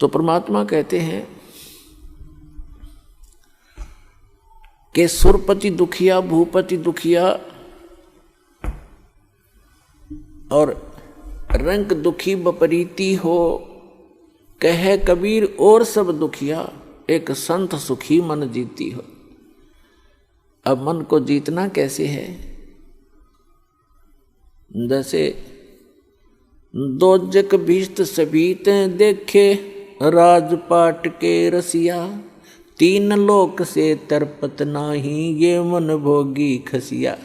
तो परमात्मा कहते हैं कि सुरपति दुखिया, भूपति दुखिया और रंग दुखी बपरीती हो, कहे कबीर और सब दुखिया, एक संत सुखी मन जीती हो। अब मन को जीतना कैसे है? जैसे दोजक भीष्ट सभीते देखे, राजपाट के रसिया, तीन लोक से तरपत नाही, ये मन भोगी खसिया।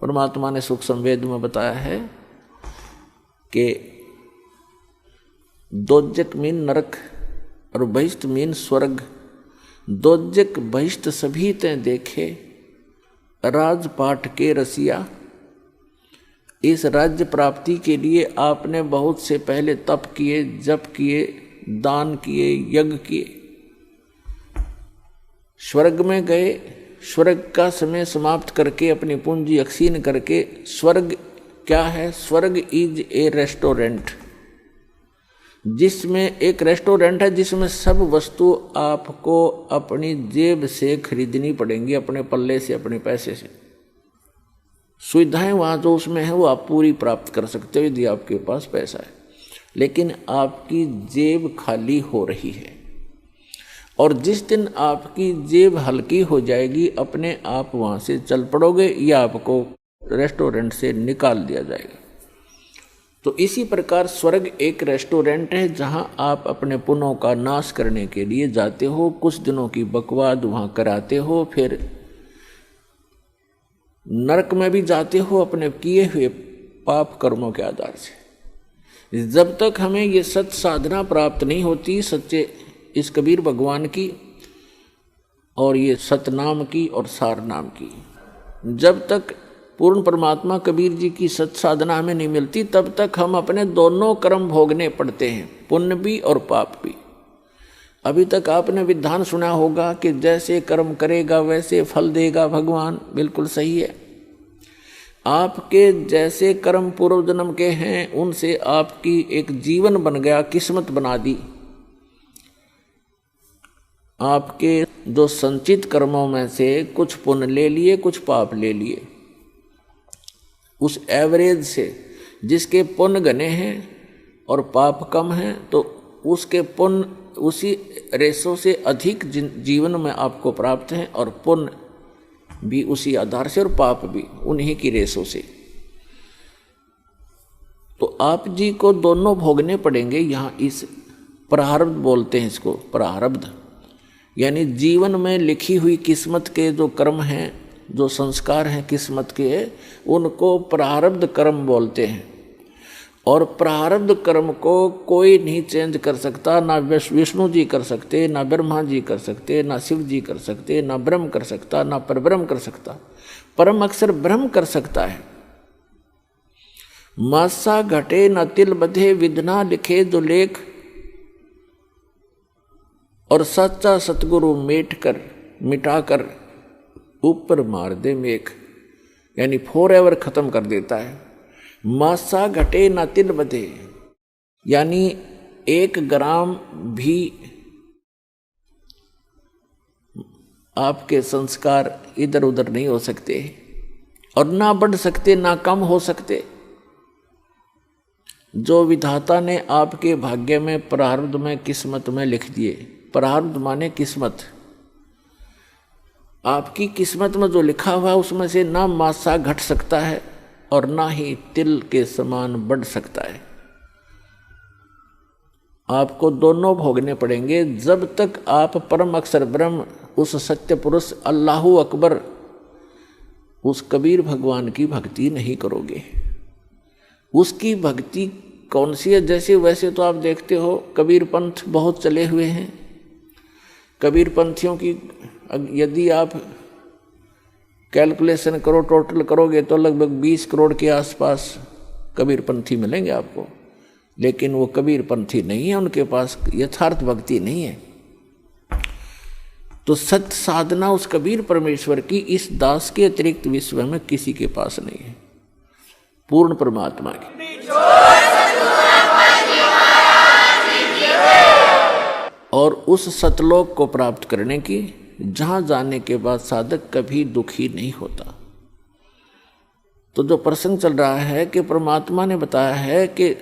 परमात्मा ने सुख संवेद में बताया है कि दोजक मीन नरक और बहिष्ट मीन स्वर्ग। दोजक बहिष्ट सभी ते देखे, राजपाट के रसिया। इस राज्य प्राप्ति के लिए आपने बहुत से पहले तप किए, जप किए, दान किए, यज्ञ किए, स्वर्ग में गए, स्वर्ग का समय समाप्त करके अपनी पूंजी अक्षीण करके, स्वर्ग क्या है? स्वर्ग इज ए रेस्टोरेंट, जिसमें एक रेस्टोरेंट है जिसमें सब वस्तु आपको अपनी जेब से खरीदनी पड़ेंगी, अपने पल्ले से, अपने पैसे से। सुविधाएं वहाँ जो उसमें है वो आप पूरी प्राप्त कर सकते हो यदि आपके पास पैसा है, लेकिन आपकी जेब खाली हो रही है। और जिस दिन आपकी जेब हल्की हो जाएगी, अपने आप वहाँ से चल पड़ोगे या आपको रेस्टोरेंट से निकाल दिया जाएगा। तो इसी प्रकार स्वर्ग एक रेस्टोरेंट है जहाँ आप अपने पुण्यों का नाश करने के लिए जाते हो, कुछ दिनों की बकवाद वहाँ कराते हो, फिर नरक में भी जाते हो अपने किए हुए पाप कर्मों के आधार से। जब तक हमें ये सत साधना प्राप्त नहीं होती, सच्चे इस कबीर भगवान की और ये सतनाम की और सार नाम की, जब तक पूर्ण परमात्मा कबीर जी की सत साधना हमें नहीं मिलती, तब तक हम अपने दोनों कर्म भोगने पड़ते हैं, पुण्य भी और पाप भी। अभी तक आपने विधान सुना होगा कि जैसे कर्म करेगा वैसे फल देगा भगवान। बिल्कुल सही है। आपके जैसे कर्म पूर्व जन्म के हैं, उनसे आपकी एक जीवन बन गया, किस्मत बना दी। आपके जो संचित कर्मों में से कुछ पुण्य ले लिए, कुछ पाप ले लिए। उस एवरेज से जिसके पुण्य घने हैं और पाप कम हैं, तो उसके पुण्य उसी रेशों से अधिक जीवन में आपको प्राप्त हैं, और पुण्य भी उसी आधार से और पाप भी उन्हीं की रेशों से। तो आप जी को दोनों भोगने पड़ेंगे। यहाँ इस प्रारब्ध बोलते हैं इसको, प्रारब्ध यानी जीवन में लिखी हुई किस्मत के जो कर्म हैं, जो संस्कार हैं किस्मत के, उनको प्रारब्ध कर्म बोलते हैं। और प्रारब्ध कर्म को कोई नहीं चेंज कर सकता, ना विष्णु जी कर सकते, ना ब्रह्मा जी कर सकते, ना शिव जी कर सकते, ना ब्रह्म कर सकता, ना परब्रह्म कर सकता। परम अक्षर ब्रह्म कर सकता है। मासा घटे न तिल बधे, विधना लिखे जो लेख, और सच्चा सतगुरु मेट कर मिटाकर ऊपर मार दे मेघ, यानी फॉरएवर खत्म कर देता है। मासा घटे न तिल बधे, यानी 1 ग्राम भी आपके संस्कार इधर उधर नहीं हो सकते, और ना बढ़ सकते ना कम हो सकते। जो विधाता ने आपके भाग्य में, प्रारब्ध में, किस्मत में लिख दिए, प्रारब्ध माने किस्मत, आपकी किस्मत में जो लिखा हुआ उसमें से ना मासा घट सकता है और ना ही तिल के समान बढ़ सकता है। आपको दोनों भोगने पड़ेंगे जब तक आप परम अक्षर ब्रह्म, उस सत्य पुरुष अल्लाहु अकबर, उस कबीर भगवान की भक्ति नहीं करोगे। उसकी भक्ति कौन सी है? जैसे वैसे तो आप देखते हो कबीर पंथ बहुत चले हुए हैं। कबीर पंथियों की यदि आप कैलकुलेशन करो, टोटल करोगे तो लगभग 20 करोड़ के आसपास कबीर पंथी मिलेंगे आपको। लेकिन वो कबीर पंथी नहीं है, उनके पास यथार्थ भक्ति नहीं है। तो सत्य साधना उस कबीर परमेश्वर की इस दास के अतिरिक्त विश्व में किसी के पास नहीं है, पूर्ण परमात्मा की। और उस सतलोक को प्राप्त करने की, जहां जाने के बाद साधक कभी दुखी नहीं होता। तो जो प्रसंग चल रहा है कि परमात्मा ने बताया है कि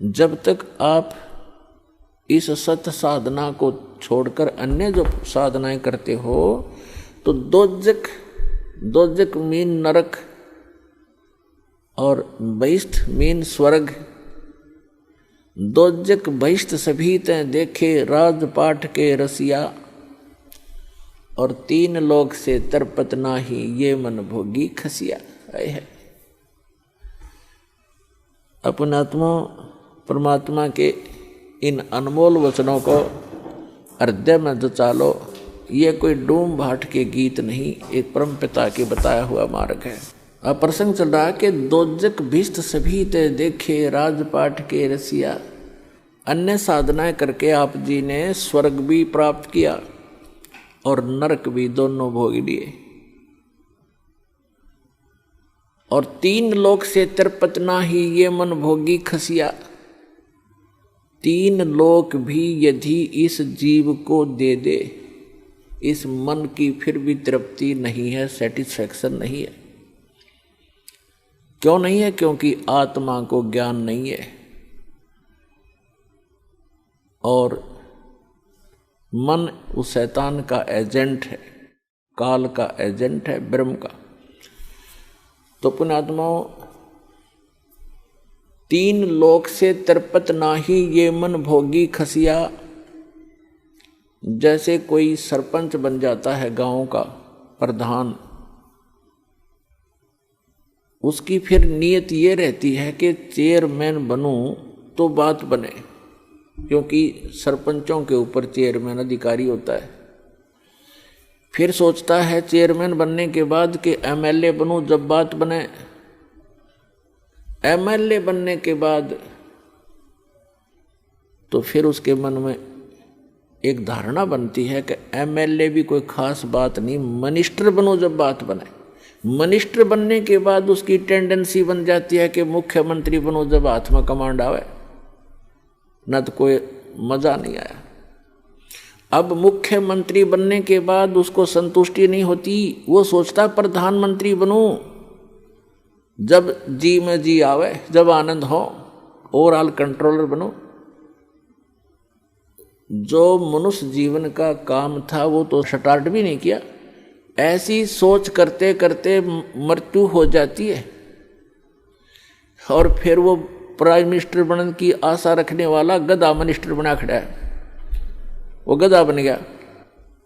जब तक आप इस सत साधना को छोड़कर अन्य जो साधनाएं करते हो तो दोजक मीन नरक और बहिष्ठ मीन स्वर्ग। दोजक बहिष्ठ सभी ते देखे राजपाट के रसिया, और 3 लोक से तरपत नाही ये मन भोगी खसिया। है अपनात्मा परमात्मा के इन अनमोल वचनों को हृदय में जचा लो। ये कोई डूम भाट के गीत नहीं, एक परम पिता के बताया हुआ मार्ग है। अब प्रसंग चल रहा है कि दोजक भिष्ट सभी ते देखे राजपाट के रसिया। अन्य साधनाएं करके आप जी ने स्वर्ग भी प्राप्त किया और नरक भी, दोनों भोग लिए। और 3 लोक से तरपत नाही ये मन भोगी खसिया। 3 लोक भी यदि इस जीव को दे दे, इस मन की फिर भी तृप्ति नहीं है, सेटिस्फैक्शन नहीं है। क्यों नहीं है? क्योंकि आत्मा को ज्ञान नहीं है और मन उस शैतान का एजेंट है, काल का एजेंट है, ब्रह्म का। तो पुण्यात्माओं, 3 लोक से तरपत नाही ये मन भोगी खसिया। जैसे कोई सरपंच बन जाता है गांव का प्रधान, उसकी फिर नीयत ये रहती है कि चेयरमैन बनूं तो बात बने, क्योंकि सरपंचों के ऊपर चेयरमैन अधिकारी होता है। फिर सोचता है चेयरमैन बनने के बाद कि एमएलए बनूं जब बात बने। एमएलए बनने के बाद तो फिर उसके मन में एक धारणा बनती है कि एमएलए भी कोई खास बात नहीं, मिनिस्टर बनो जब बात बने। मिनिस्टर बनने के बाद उसकी टेंडेंसी बन जाती है कि मुख्यमंत्री बनो जब हाथ में कमांड आवे, न तो कोई मजा नहीं आया। अब मुख्यमंत्री बनने के बाद उसको संतुष्टि नहीं होती, वो सोचता प्रधानमंत्री बनूं जब जी में जी आवे, जब आनंद हो, ओवरऑल कंट्रोलर बनो। जो मनुष्य जीवन का काम था वो तो स्टार्ट भी नहीं किया। ऐसी सोच करते करते मृत्यु हो जाती है और फिर वो प्राइम मिनिस्टर बनने की आशा रखने वाला गधा मिनिस्टर बना खड़ा है, वो गधा बन गया।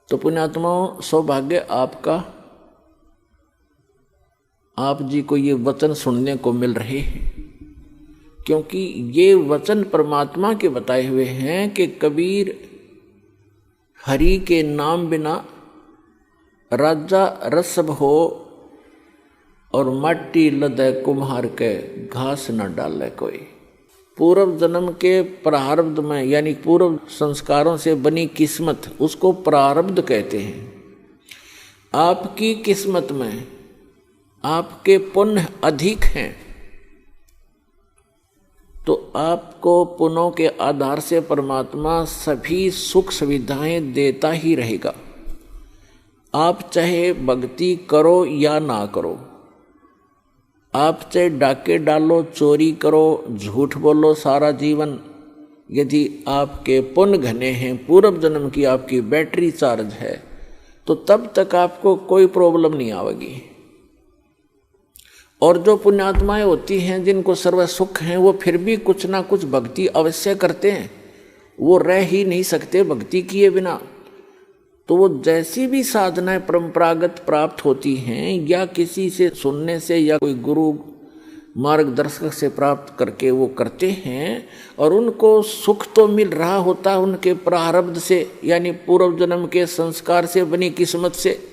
तो पुण्यात्माओं, सौभाग्य आपका, आप जी को ये वचन सुनने को मिल रहे हैं, क्योंकि ये वचन परमात्मा के बताए हुए हैं कि कबीर हरि के नाम बिना राजा रसब हो और माटी लदे कुम्हार के घास न डाले कोई। पूर्व जन्म के प्रारब्ध में, यानी पूर्व संस्कारों से बनी किस्मत, उसको प्रारब्ध कहते हैं। आपकी किस्मत में आपके पुण्य अधिक हैं तो आपको पुण्यों के आधार से परमात्मा सभी सुख सुविधाएं देता ही रहेगा। आप चाहे भक्ति करो या ना करो, आप चाहे डाके डालो, चोरी करो, झूठ बोलो सारा जीवन, यदि आपके पुण्य घने हैं, पूर्व जन्म की आपकी बैटरी चार्ज है, तो तब तक आपको कोई प्रॉब्लम नहीं आएगी। और जो पुण्यात्माएं होती हैं जिनको सर्व सुख हैं, वो फिर भी कुछ ना कुछ भक्ति अवश्य करते हैं, वो रह ही नहीं सकते भक्ति किए बिना। तो वो जैसी भी साधनाएं परंपरागत प्राप्त होती हैं या किसी से सुनने से या कोई गुरु मार्गदर्शक से प्राप्त करके वो करते हैं, और उनको सुख तो मिल रहा होता है उनके प्रारब्ध से, यानी पूर्व जन्म के संस्कार से बनी किस्मत से।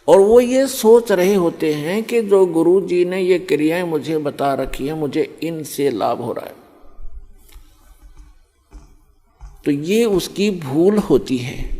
और वो ये सोच रहे होते हैं कि जो गुरु जी ने ये क्रियाएं मुझे बता रखी हैं, मुझे इनसे लाभ हो रहा है। तो ये उसकी भूल होती है।